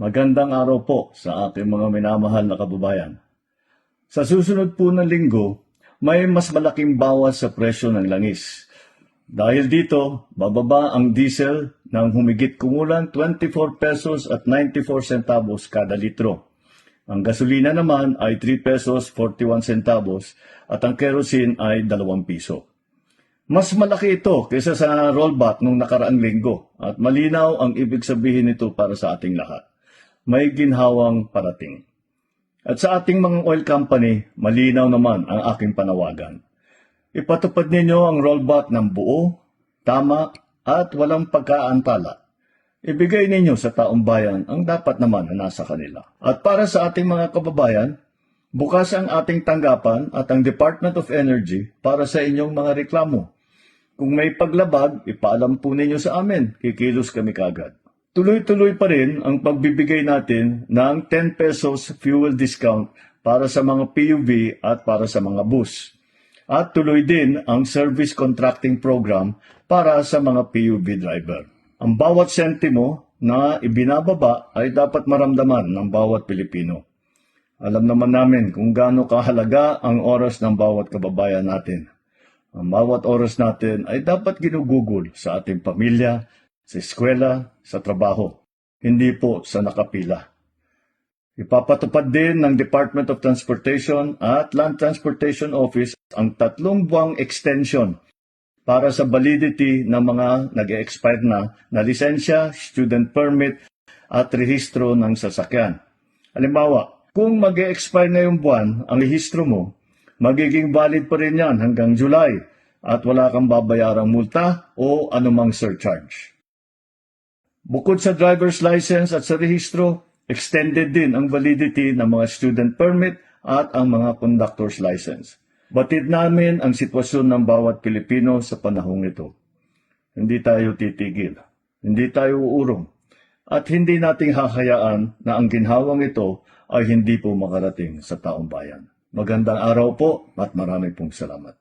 Magandang araw po sa aking mga minamahal na kababayan. Sa susunod po na linggo, may mas malaking bawas sa presyo ng langis. Dahil dito, bababa ang diesel ng humigit kumulang 24 pesos at 94 centavos kada litro. Ang gasolina naman ay 3 pesos 41 centavos at ang kerosene ay 2 piso. Mas malaki ito kaysa sa rollback nung nakaraang linggo at malinaw ang ibig sabihin nito para sa ating lahat. May ginhawang parating. At sa ating mga oil company, malinaw naman ang aking panawagan. Ipatupad ninyo ang rollback ng buo, tama at walang pagkaantala. Ibigay ninyo sa taong bayan ang dapat naman na nasa kanila. At para sa ating mga kababayan, bukas ang ating tanggapan at ang Department of Energy para sa inyong mga reklamo. Kung may paglabag, ipaalam po ninyo sa amin. Kikilos kami kagad. Tuloy-tuloy pa rin ang pagbibigay natin ng 10 pesos fuel discount para sa mga PUV at para sa mga bus. At tuloy din ang service contracting program para sa mga PUV driver. Ang bawat sentimo na ibinababa ay dapat maramdaman ng bawat Pilipino. Alam naman namin kung gaano kahalaga ang oras ng bawat kababayan natin. Ang bawat oras natin ay dapat ginugugol sa ating pamilya, sa eskwela, sa trabaho, hindi po sa nakapila. Ipapatupad din ng Department of Transportation at Land Transportation Office ang 3 buwang extension para sa validity ng mga nag-expire na lisensya, student permit at rehistro ng sasakyan. Halimbawa, kung mag-expire na yung buwan ang rehistro mo, magiging valid pa rin yan hanggang July at wala kang babayarang multa o anumang surcharge. Bukod sa driver's license at sa rehistro, extended din ang validity ng mga student permit at ang mga conductor's license. Batid namin ang sitwasyon ng bawat Pilipino sa panahong ito. Hindi tayo titigil, hindi tayo uurong, at hindi nating hahayaan na ang ginhawang ito ay hindi po makarating sa taong bayan. Magandang araw po at marami pong salamat.